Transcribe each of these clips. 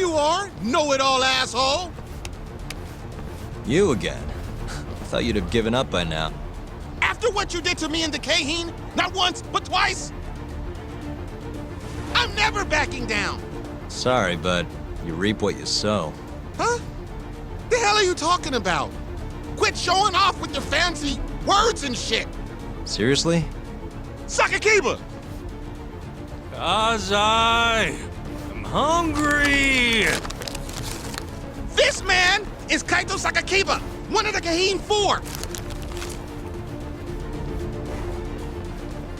you are, know-it-all asshole! You again. Thought you'd have given up by now. After what you did to me and the Kaheen, not once, but twice, I'm never backing down! Sorry, but you reap what you sow. Huh? The hell are you talking about? Quit showing off with your fancy words and shit! Seriously? Sakakiba! 'Cause I am hungry! This man is Kaito Sakakiba, one of the Kaheen 4!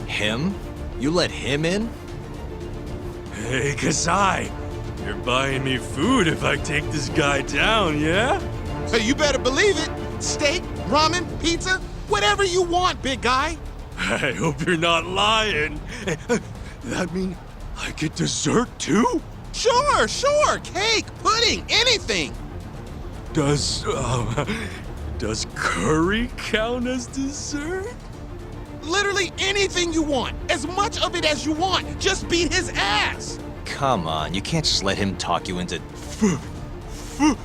Him? You let him in? Hey, Kasai, you're buying me food if I take this guy down, yeah? So you better believe it. Steak, ramen, pizza, whatever you want, big guy. I hope you're not lying. That mean I get dessert too? Sure, cake, pudding, anything. Does curry count as dessert? Literally anything you want, as much of it as you want. Just beat his ass. Come on, you can't just let him talk you into... Food!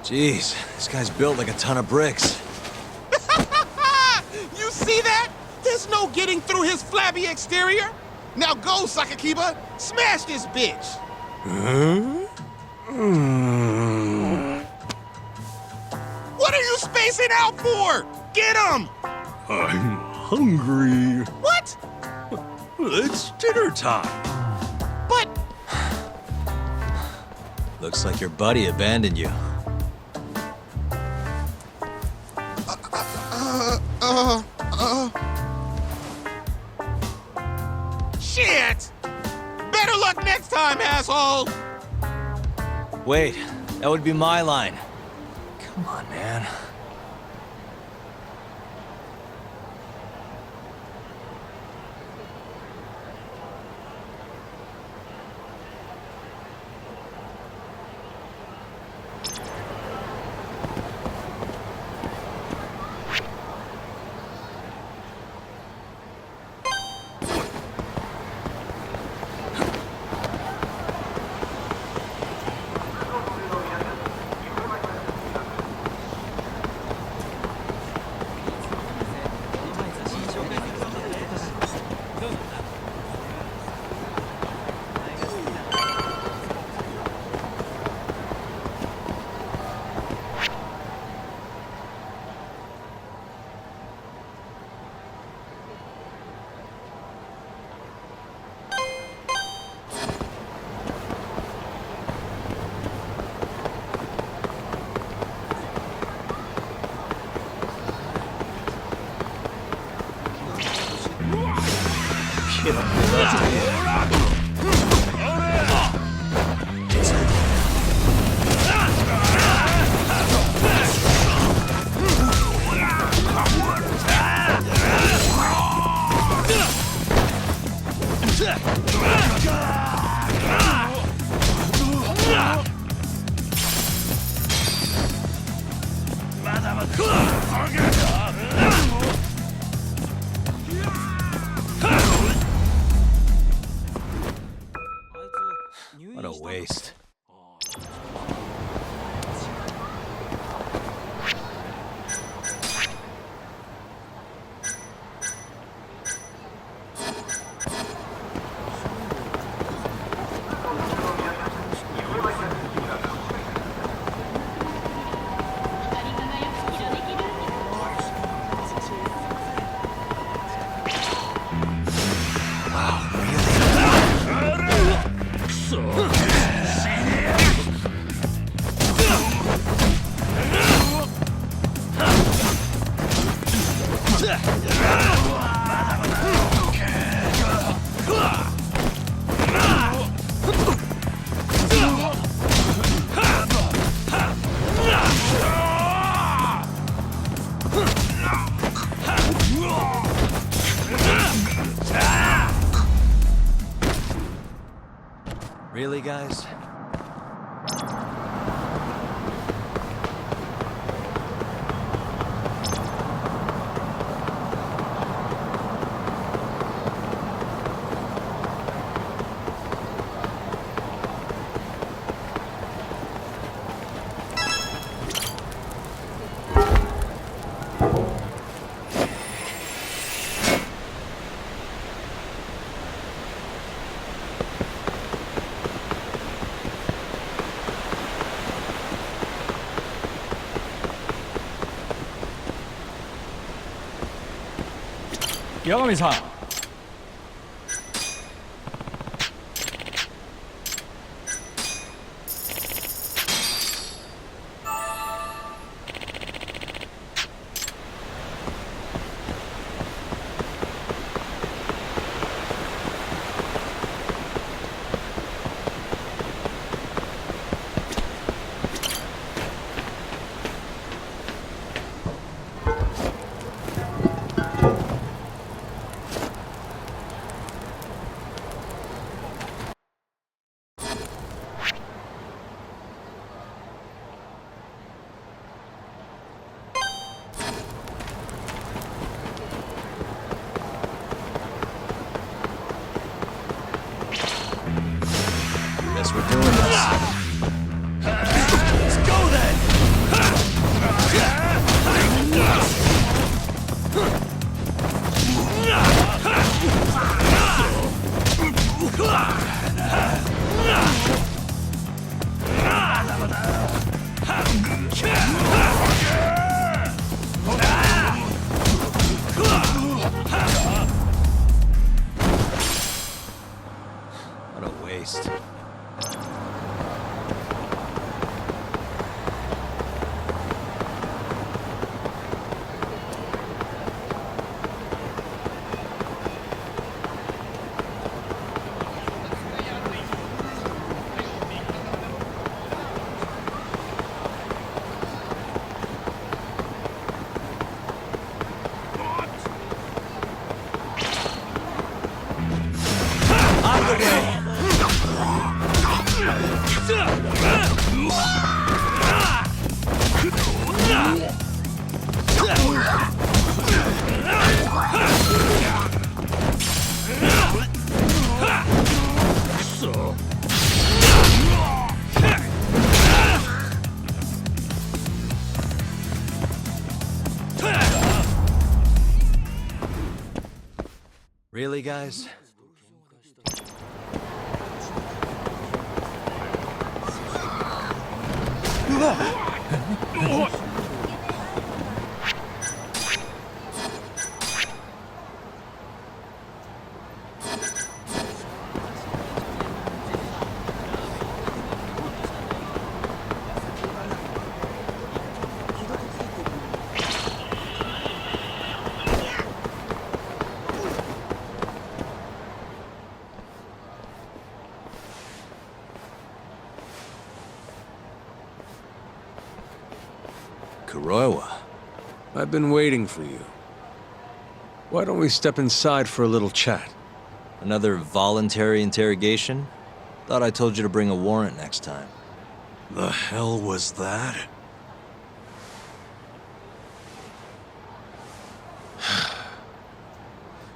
Jeez, this guy's built like a ton of bricks. You see that? There's no getting through his flabby exterior. Now go, Sakakiba. Smash this bitch. What are you spacing out for? Get him! I'm hungry. What? It's dinner time. But... Looks like your buddy abandoned you. Shit! Better luck next time, asshole! Wait, that would be my line. Come on, man. What a waste. Really, guys? 야가미-san. Guess we're doing this. Let's go then! What a waste. Really, guys? Kuroiwa. I've been waiting for you. Why don't we step inside for a little chat? Another voluntary interrogation? Thought I told you to bring a warrant next time. The hell was that?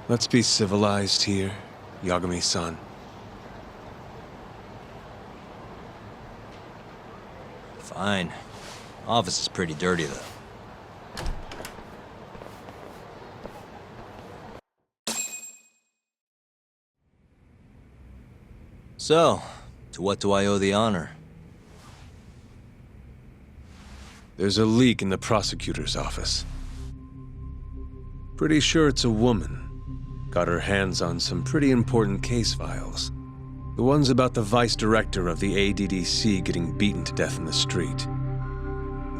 Let's be civilized here, Yagami-san. Fine. Office is pretty dirty, though. So, to what do I owe the honor? There's a leak in the prosecutor's office. Pretty sure it's a woman. Got her hands on some pretty important case files. The ones about the vice director of the ADDC getting beaten to death in the street.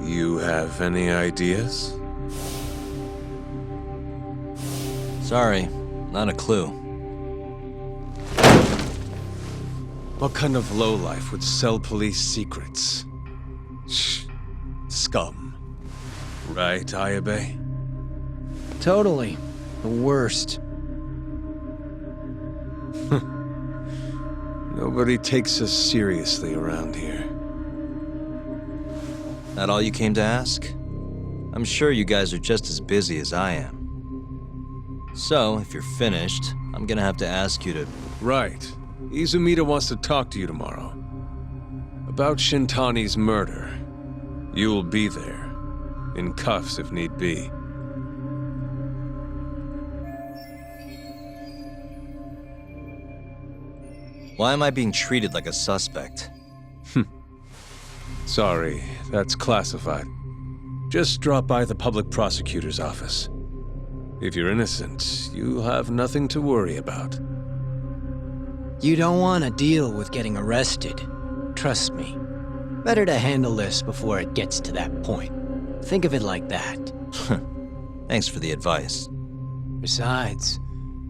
You have any ideas? Sorry, not a clue. What kind of lowlife would sell police secrets? Shh. Scum. Right, Ayabe? Totally. The worst. Nobody takes us seriously around here. That all you came to ask? I'm sure you guys are just as busy as I am. So, if you're finished, I'm gonna have to ask you to... Right. Izumida wants to talk to you tomorrow. About Shintani's murder. You'll be there. In cuffs if need be. Why am I being treated like a suspect? Sorry, that's classified. Just drop by the public prosecutor's office. If you're innocent, you'll have nothing to worry about. You don't want to deal with getting arrested. Trust me. Better to handle this before it gets to that point. Think of it like that. Thanks for the advice. Besides,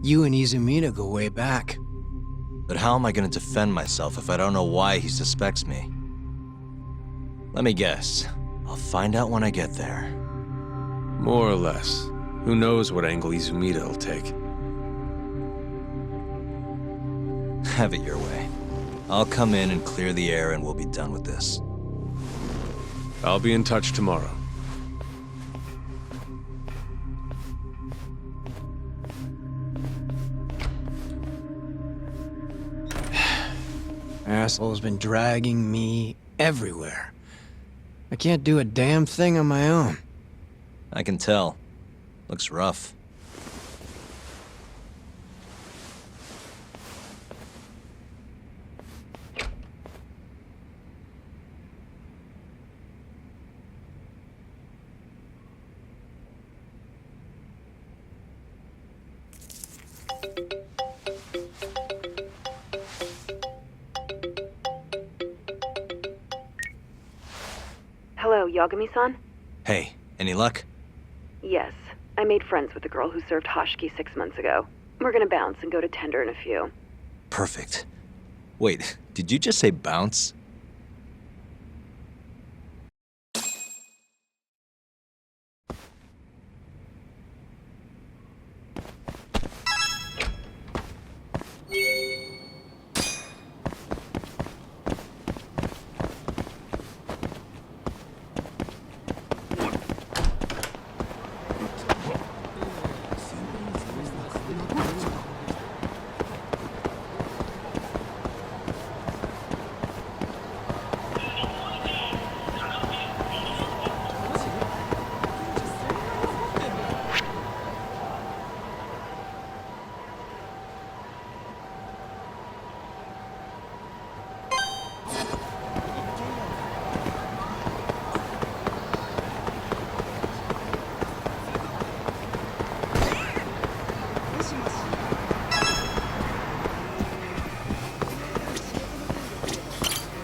you and Izumina go way back. But how am I gonna defend myself if I don't know why he suspects me? Let me guess. I'll find out when I get there. More or less. Who knows what angle Izumida will take. Have it your way. I'll come in and clear the air and we'll be done with this. I'll be in touch tomorrow. Asshole's been dragging me everywhere. I can't do a damn thing on my own. I can tell. Looks rough. Hello, Yagami-san? Hey, any luck? Yes. I made friends with the girl who served Hashiki 6 months ago. We're gonna bounce and go to Tender in a few. Perfect. Wait, did you just say bounce?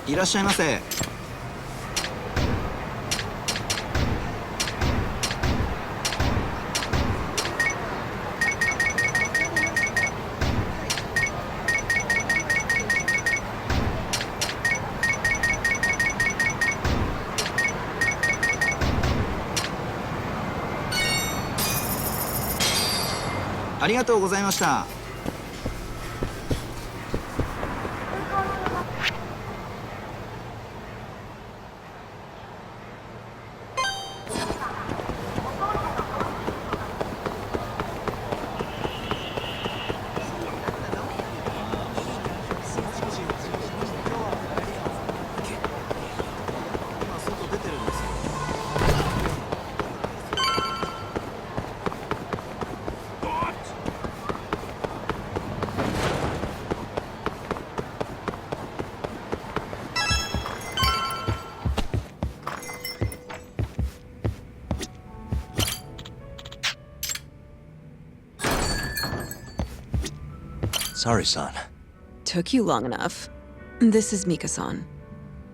いらっしゃいませ。ありがとうございました。Sorry, son. Took you long enough. This is Mika-san.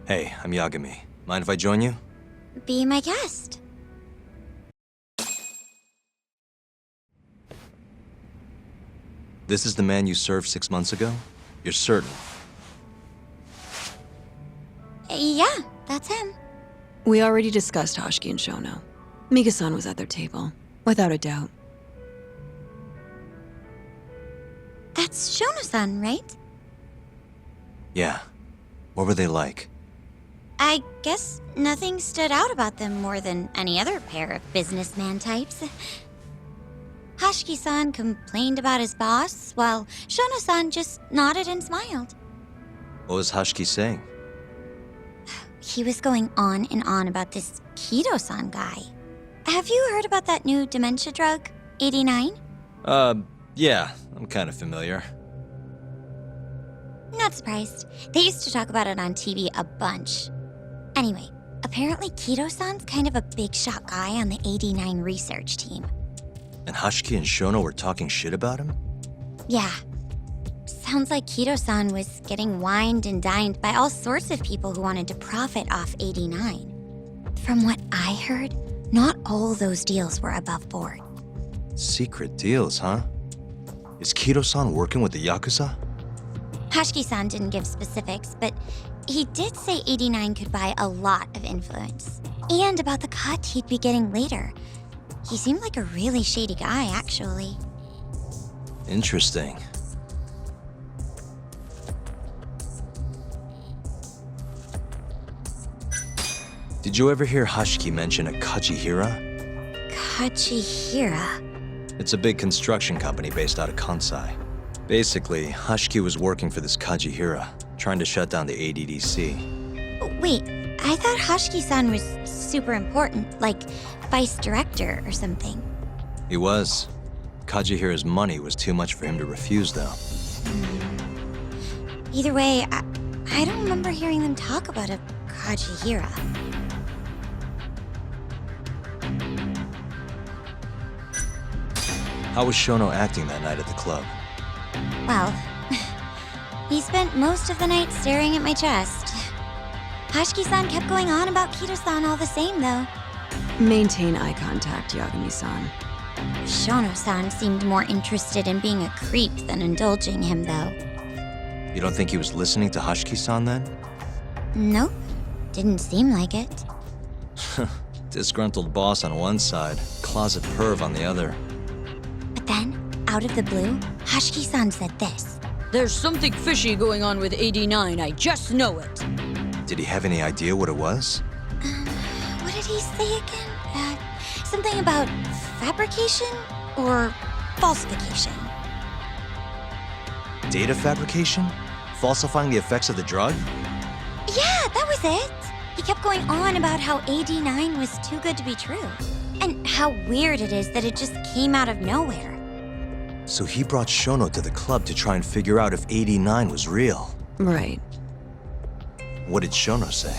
Hey, I'm Yagami. Mind if I join you? Be my guest. This is the man you served 6 months ago? You're certain? Yeah, that's him. We already discussed Hashiki and Shono. Mika-san was at their table, without a doubt. That's Shono-san, right? Yeah. What were they like? I guess nothing stood out about them more than any other pair of businessman types. Hashiki-san complained about his boss, while Shono-san just nodded and smiled. What was Hashiki saying? He was going on and on about this Kido-san guy. Have you heard about that new dementia drug, 89? Yeah, I'm kind of familiar. Not surprised. They used to talk about it on TV a bunch. Anyway, apparently Kido-san's kind of a big shot guy on the 89 research team. And Hashiki and Shono were talking shit about him? Yeah. Sounds like Kido-san was getting wined and dined by all sorts of people who wanted to profit off 89. From what I heard, not all those deals were above board. Secret deals, huh? Is Kido-san working with the Yakuza? Hashiki-san didn't give specifics, but he did say 89 could buy a lot of influence. And about the cut he'd be getting later. He seemed like a really shady guy, actually. Interesting. Did you ever hear Hashiki mention a Kajihira? Kajihira? It's a big construction company based out of Kansai. Basically, Hashiki was working for this Kajihira, trying to shut down the ADDC. Wait, I thought Hashiki-san was super important, like vice director or something. He was. Kajihira's money was too much for him to refuse, though. Either way, I don't remember hearing them talk about a Kajihira. How was Shono acting that night at the club? Well, he spent most of the night staring at my chest. Hashiki-san kept going on about Kido-san all the same, though. Maintain eye contact, Yagami-san. Shono-san seemed more interested in being a creep than indulging him, though. You don't think he was listening to Hashiki-san then? Nope. Didn't seem like it. Disgruntled boss on one side, closet perv on the other. But then, out of the blue, Hashiki-san said this. There's something fishy going on with 89, I just know it. Did he have any idea what it was? What did he say again? Something about fabrication or falsification? Data fabrication? Falsifying the effects of the drug? Yeah, that was it. He kept going on about how 89 was too good to be true. And how weird it is that it just came out of nowhere. So he brought Shono to the club to try and figure out if 89 was real. Right. What did Shono say?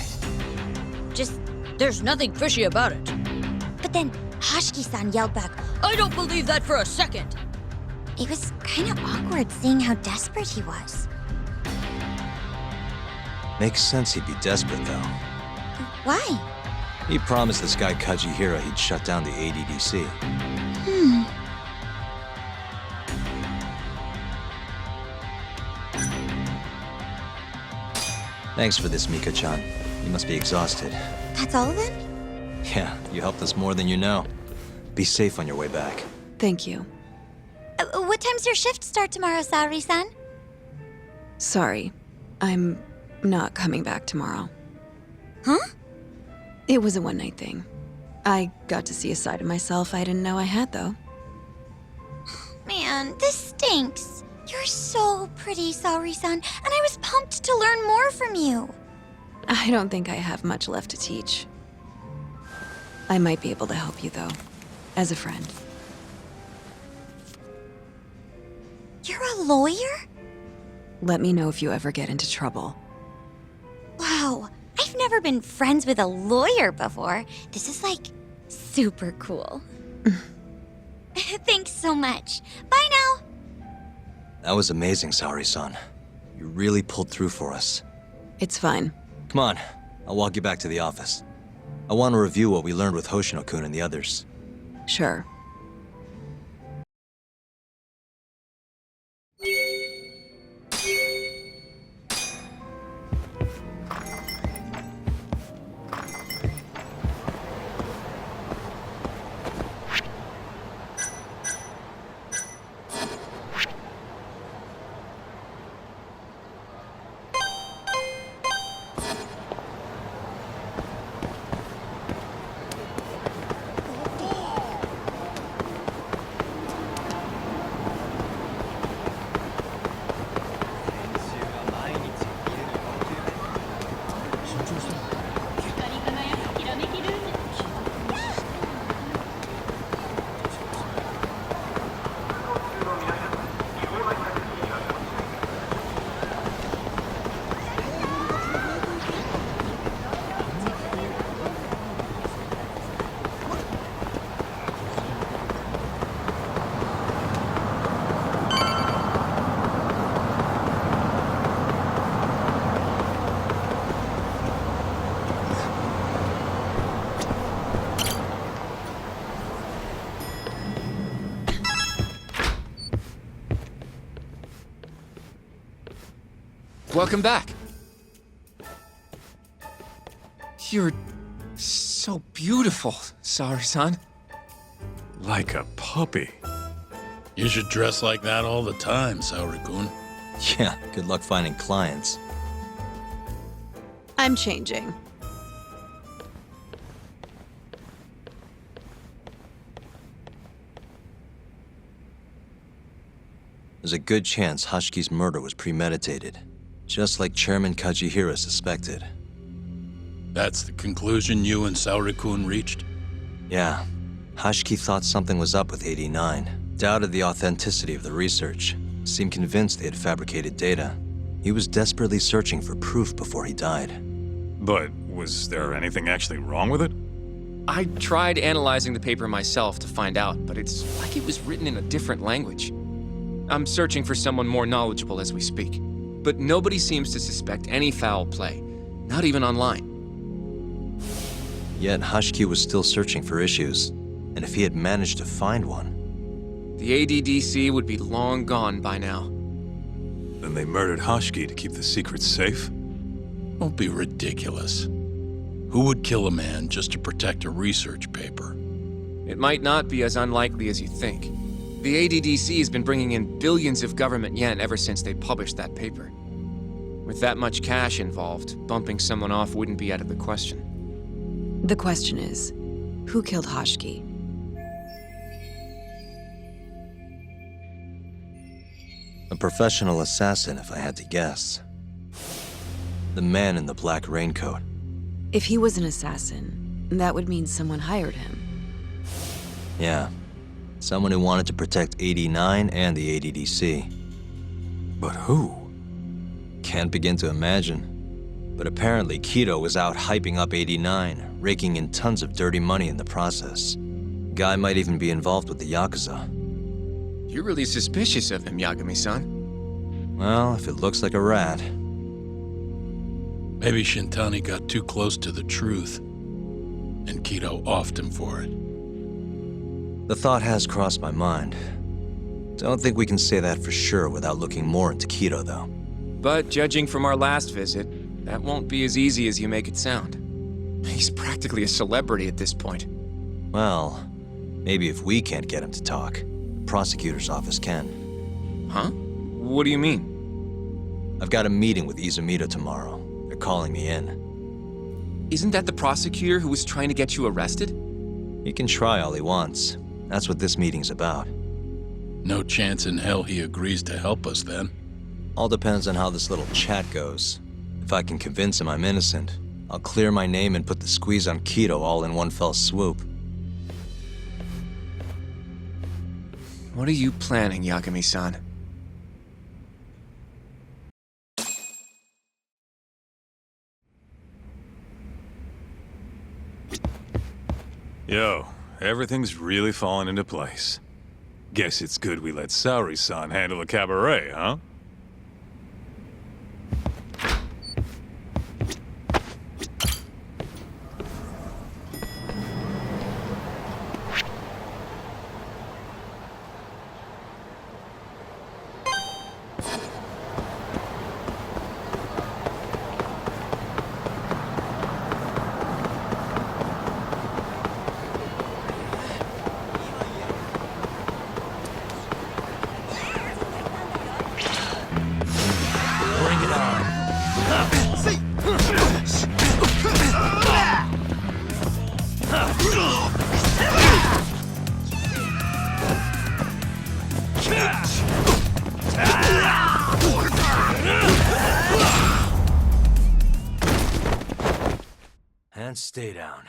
Just, there's nothing fishy about it. But then Hashiki-san yelled back, I don't believe that for a second. It was kind of awkward seeing how desperate he was. Makes sense he'd be desperate, though. Why? He promised this guy Kajihira he'd shut down the ADDC. Thanks for this, Mika-chan. You must be exhausted. That's all of it? Yeah, you helped us more than you know. Be safe on your way back. Thank you. What time's your shift start tomorrow, Saori-san? Sorry. I'm not coming back tomorrow. Huh? It was a one-night thing. I got to see a side of myself I didn't know I had, though. Man, this stinks. You're so pretty, Saori-san, and I was pumped to learn more from you. I don't think I have much left to teach. I might be able to help you, though, as a friend. You're a lawyer? Let me know if you ever get into trouble. Wow, I've never been friends with a lawyer before. This is like super cool. Thanks so much. Bye now. That was amazing, Saori-san. You really pulled through for us. It's fine. Come on, I'll walk you back to the office. I want to review what we learned with Hoshino-kun and the others. Sure. welcome back. You're so beautiful, Saori-san. Like a puppy. You should dress like that all the time, Saori-kun. Yeah, good luck finding clients. I'm changing. There's a good chance Hashki's murder was premeditated, just like Chairman Kajihira suspected. That's the conclusion you and Saori-kun reached? Yeah. Hashki thought something was up with 89, doubted the authenticity of the research, seemed convinced they had fabricated data. He was desperately searching for proof before he died. But was there anything actually wrong with it? I tried analyzing the paper myself to find out, but it's like it was written in a different language. I'm searching for someone more knowledgeable as we speak, but nobody seems to suspect any foul play, not even online. Yet Hashki was still searching for issues, and if he had managed to find one... The ADDC would be long gone by now. Then they murdered Hashki to keep the secret safe? Don't be ridiculous. Who would kill a man just to protect a research paper? It might not be as unlikely as you think. The ADDC has been bringing in billions of government yen ever since they published that paper. With that much cash involved, bumping someone off wouldn't be out of the question. The question is, who killed Hashki? A professional assassin, if I had to guess. The man in the black raincoat. If he was an assassin, that would mean someone hired him. Yeah. Someone who wanted to protect 89 and the ADDC. But who? Can't begin to imagine. But apparently Kido was out hyping up 89, raking in tons of dirty money in the process. Guy might even be involved with the Yakuza. You're really suspicious of him, Yagami-san. Well, if it looks like a rat. Maybe Shintani got too close to the truth, and Kido offed him for it. The thought has crossed my mind. Don't think we can say that for sure without looking more into Kido, though. But judging from our last visit, that won't be as easy as you make it sound. He's practically a celebrity at this point. Well, maybe if we can't get him to talk, prosecutor's office can. Huh? What do you mean? I've got a meeting with Izumida tomorrow. They're calling me in. Isn't that the prosecutor who was trying to get you arrested? He can try all he wants. That's what this meeting's about. No chance in hell he agrees to help us then. All depends on how this little chat goes. If I can convince him I'm innocent, I'll clear my name and put the squeeze on Kido all in one fell swoop. What are you planning, Yagami-san? Yo, everything's really falling into place. Guess it's good we let Saori-san handle the cabaret, huh? And stay down.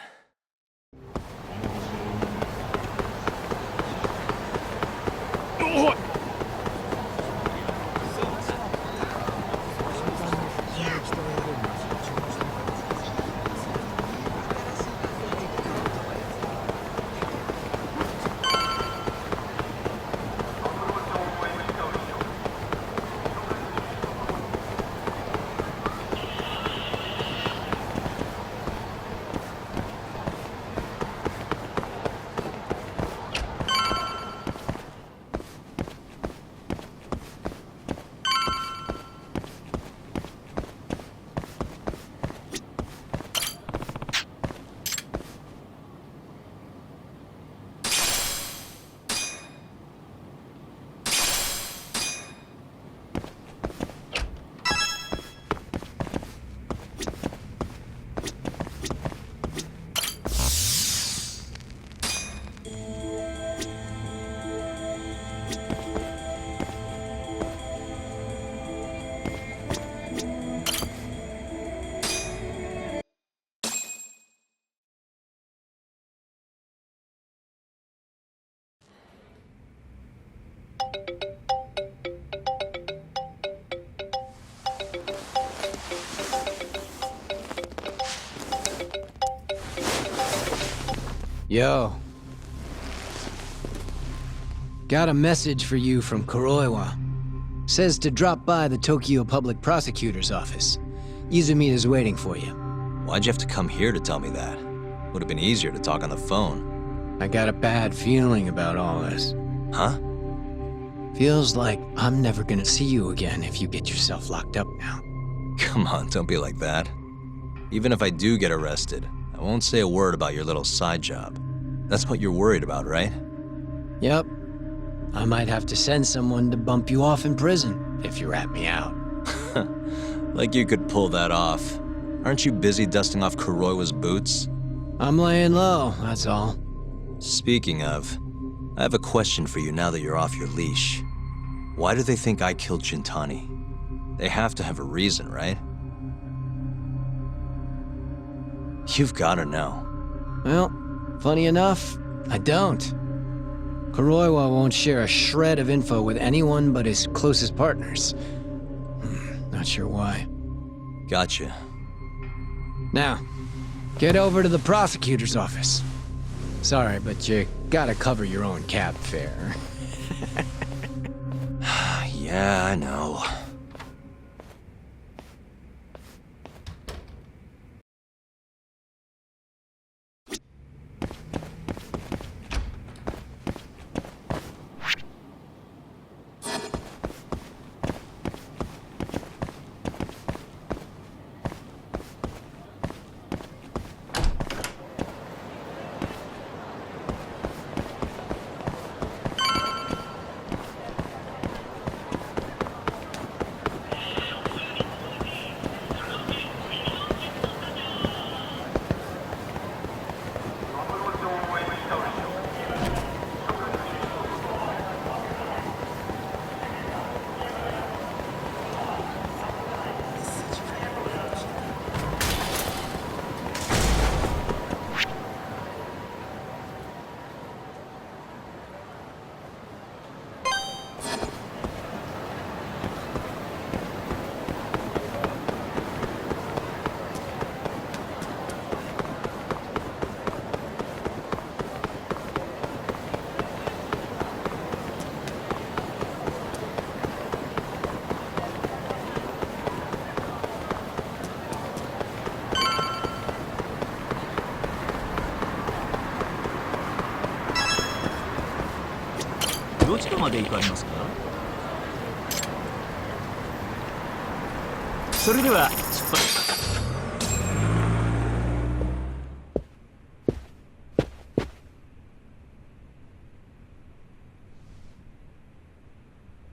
Yo. Got a message for you from Kuroiwa. Says to drop by the Tokyo Public Prosecutor's office. Izumita's waiting for you. Why'd you have to come here to tell me that? Would have been easier to talk on the phone. I got a bad feeling about all this. Huh? Feels like I'm never gonna see you again if you get yourself locked up now. Come on, don't be like that. Even if I do get arrested, I won't say a word about your little side job. That's what you're worried about, right? Yep. I might have to send someone to bump you off in prison if you rat me out. Like you could pull that off. Aren't you busy dusting off Kuroiwa's boots? I'm laying low, that's all. Speaking of, I have a question for you now that you're off your leash. Why do they think I killed Shintani? They have to have a reason, right? You've gotta know. Well, funny enough, I don't. Kuroiwa won't share a shred of info with anyone but his closest partners. Not sure why. Gotcha. Now, get over to the prosecutor's office. Sorry, but you gotta cover your own cab fare. Yeah, I know.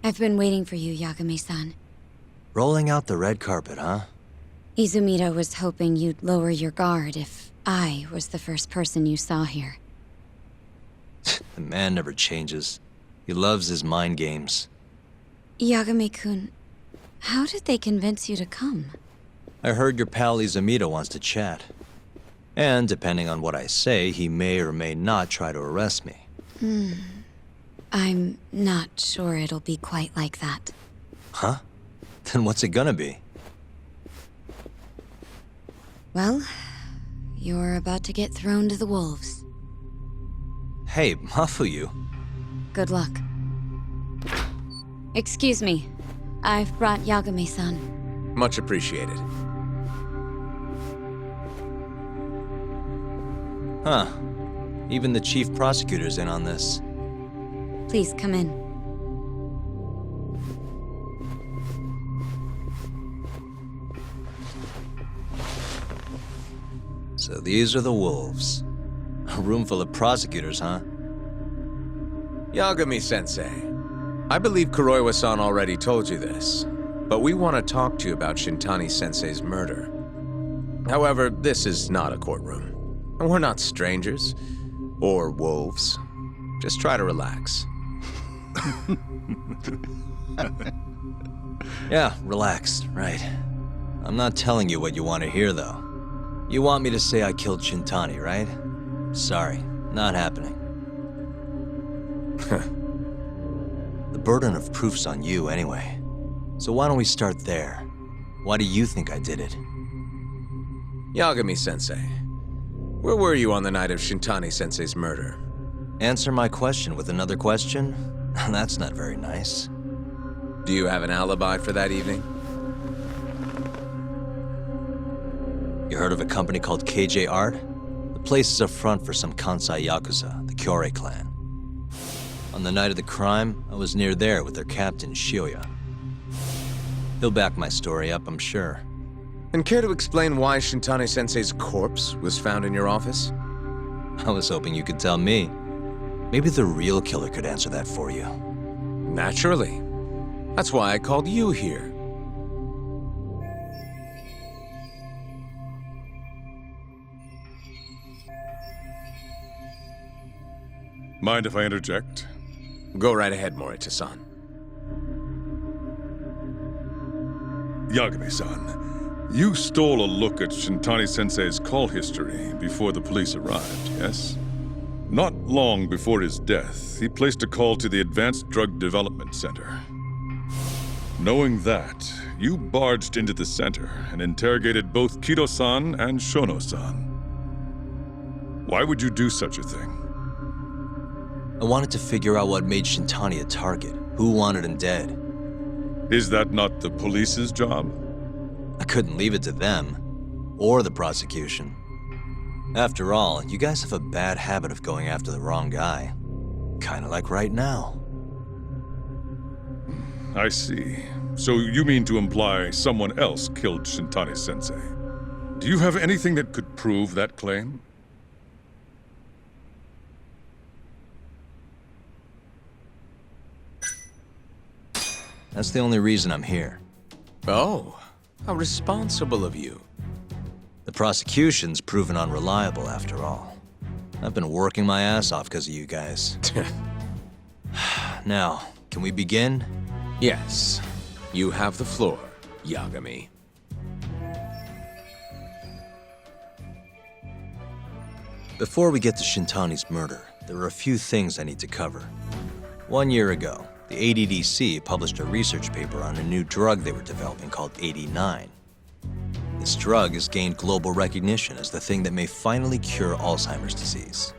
I've been waiting for you, Yagami-san. Rolling out the red carpet, huh? Izumita was hoping you'd lower your guard if I was the first person you saw here. The man never changes. He loves his mind games. Yagami-kun, how did they convince you to come? I heard your pal Izumita wants to chat. And depending on what I say, he may or may not try to arrest me. I'm not sure it'll be quite like that. Huh? Then what's it gonna be? Well, you're about to get thrown to the wolves. Hey, Mafuyu. Good luck. Excuse me. I've brought Yagami-san. Much appreciated. Huh. Even the chief prosecutor's in on this. Please come in. So these are the wolves. A room full of prosecutors, huh? Yagami-sensei, I believe Kuroiwa-san already told you this, but we want to talk to you about Shintani-sensei's murder. However, this is not a courtroom. And we're not strangers, or wolves. Just try to relax. Yeah, relax, right. I'm not telling you what you want to hear, though. You want me to say I killed Shintani, right? Sorry, not happening. The burden of proof's on you anyway. So why don't we start there? Why do you think I did it? Yagami-sensei, Where were you on the night of Shintani-sensei's murder? Answer my question with another question? That's not very nice. Do you have an alibi for that evening? You heard of a company called KJ Art? The place is a front for some Kansai Yakuza, the Kyorei clan. On the night of the crime, I was near there with their captain, Shioya. He'll back my story up, I'm sure. And care to explain why Shintani-sensei's corpse was found in your office? I was hoping you could tell me. Maybe the real killer could answer that for you. Naturally. That's why I called you here. Mind if I interject? Go right ahead, Morita-san. Yagami-san, you stole a look at Shintani-sensei's call history before the police arrived, yes? Not long before his death, he placed a call to the Advanced Drug Development Center. Knowing that, you barged into the center and interrogated both Kido-san and Shono-san. Why would you do such a thing? I wanted to figure out what made Shintani a target, who wanted him dead. Is that not the police's job? I couldn't leave it to them, or the prosecution. After all, you guys have a bad habit of going after the wrong guy. Kinda like right now. I see. So you mean to imply someone else killed Shintani-sensei? Do you have anything that could prove that claim? That's the only reason I'm here. Oh, how responsible of you. The prosecution's proven unreliable, after all. I've been working my ass off because of you guys. Now, can we begin? Yes. You have the floor, Yagami. Before we get to Shintani's murder, there are a few things I need to cover. 1 year ago, the ADDC published a research paper on a new drug they were developing called 89. This drug has gained global recognition as the thing that may finally cure Alzheimer's disease.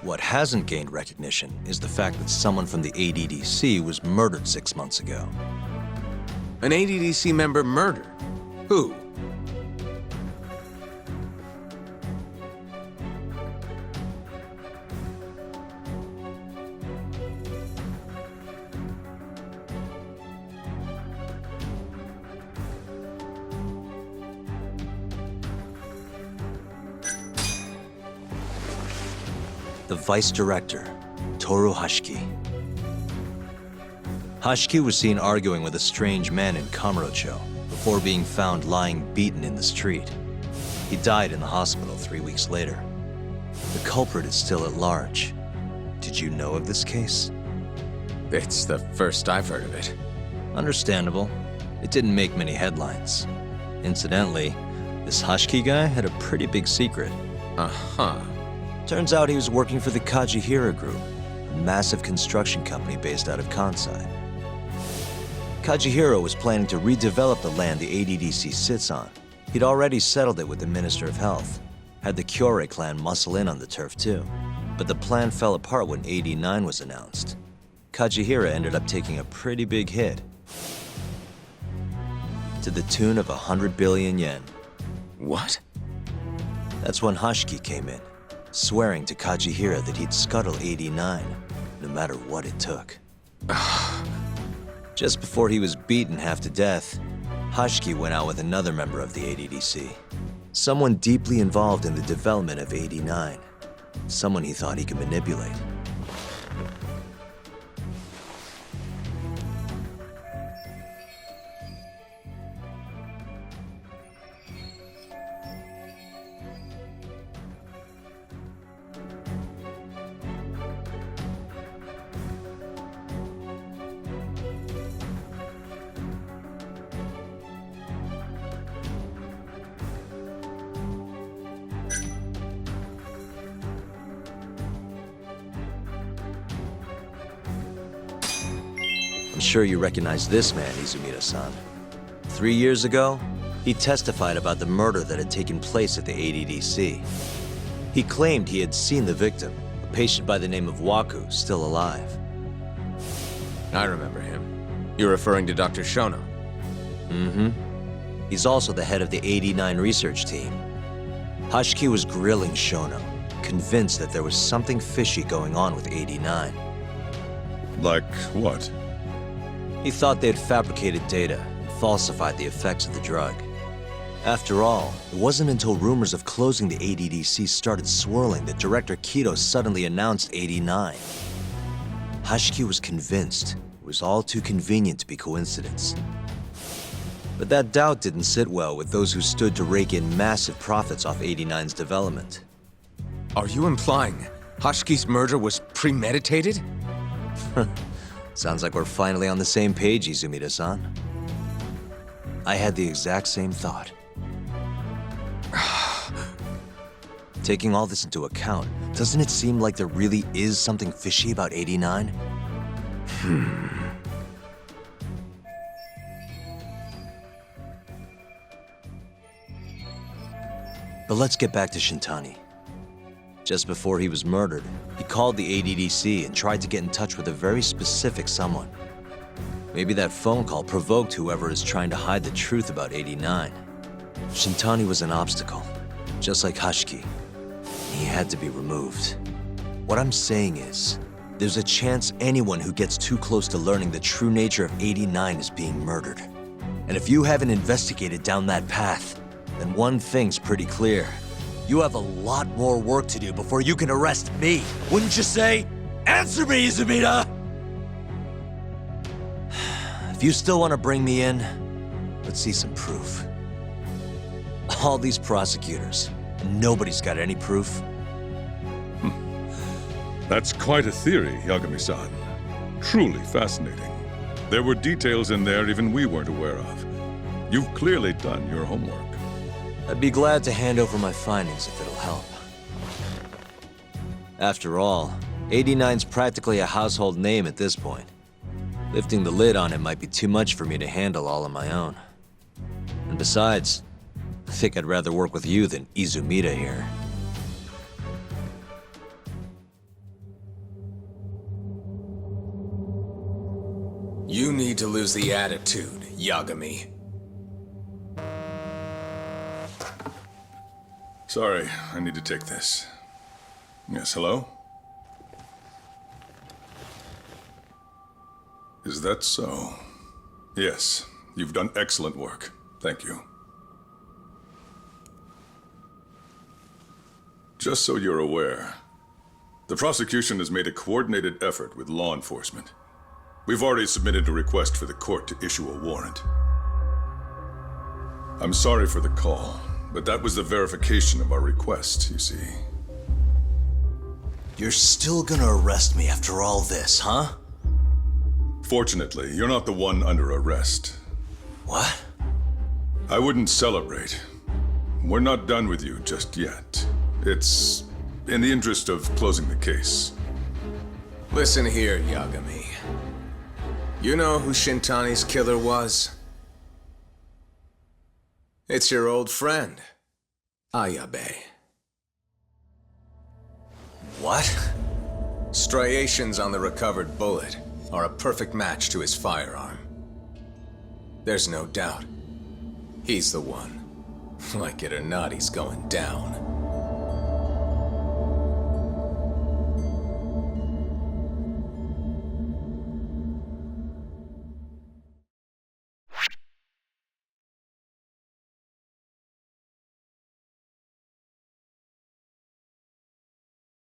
What hasn't gained recognition is the fact that someone from the ADDC was murdered 6 months ago. An ADDC member murdered? Who? The vice director, Toru Hashiki. Hashiki was seen arguing with a strange man in Kamurocho before being found lying beaten in the street. He died in the hospital 3 weeks later. The culprit is still at large. Did you know of this case? It's the first I've heard of it. Understandable. It didn't make many headlines. Incidentally, this Hashiki guy had a pretty big secret. Uh-huh. Turns out he was working for the Kajihira Group, a massive construction company based out of Kansai. Kajihira was planning to redevelop the land the ADDC sits on. He'd already settled it with the Minister of Health, had the Kyorei clan muscle in on the turf too. But the plan fell apart when 89 was announced. Kajihira ended up taking a pretty big hit, to the tune of 100 billion yen. What? That's when Hashiki came in, swearing to Kajihira that he'd scuttle 89, no matter what it took. Just before he was beaten half to death, Hashiki went out with another member of the ADDC. Someone deeply involved in the development of 89. Someone he thought he could manipulate. I'm sure you recognize this man, Izumida-san. 3 years ago, he testified about the murder that had taken place at the ADDC. He claimed he had seen the victim, a patient by the name of Waku, still alive. I remember him. You're referring to Dr. Shono? Mm-hmm. He's also the head of the 89 research team. Hashiki was grilling Shono, convinced that there was something fishy going on with 89. Like what? He thought they'd fabricated data and falsified the effects of the drug. After all, it wasn't until rumors of closing the ADDC started swirling that Director Kido suddenly announced 89. Hashiki was convinced it was all too convenient to be coincidence. But that doubt didn't sit well with those who stood to rake in massive profits off 89's development. Are you implying Hashiki's murder was premeditated? Sounds like we're finally on the same page, Izumida-san. I had the exact same thought. Taking all this into account, doesn't it seem like there really is something fishy about 89? But let's get back to Shintani. Just before he was murdered, he called the ADDC and tried to get in touch with a very specific someone. Maybe that phone call provoked whoever is trying to hide the truth about 89. Shintani was an obstacle, just like Hashiki. He had to be removed. What I'm saying is, there's a chance anyone who gets too close to learning the true nature of 89 is being murdered. And if you haven't investigated down that path, then one thing's pretty clear. You have a lot more work to do before you can arrest me, wouldn't you say? Answer me, Izumida! If you still want to bring me in, let's see some proof. All these prosecutors, and nobody's got any proof. That's quite a theory, Yagami-san. Truly fascinating. There were details in there even we weren't aware of. You've clearly done your homework. I'd be glad to hand over my findings if it'll help. After all, 89's practically a household name at this point. Lifting the lid on it might be too much for me to handle all on my own. And besides, I think I'd rather work with you than Izumida here. You need to lose the attitude, Yagami. Sorry, I need to take this. Yes, hello? Is that so? Yes, you've done excellent work. Thank you. Just so you're aware, the prosecution has made a coordinated effort with law enforcement. We've already submitted a request for the court to issue a warrant. I'm sorry for the call, but that was the verification of our request, you see. You're still gonna arrest me after all this, huh? Fortunately, you're not the one under arrest. What? I wouldn't celebrate. We're not done with you just yet. It's in the interest of closing the case. Listen here, Yagami. You know who Shintani's killer was? It's your old friend, Ayabe. What? Striations on the recovered bullet are a perfect match to his firearm. There's no doubt. He's the one. Like it or not, he's going down.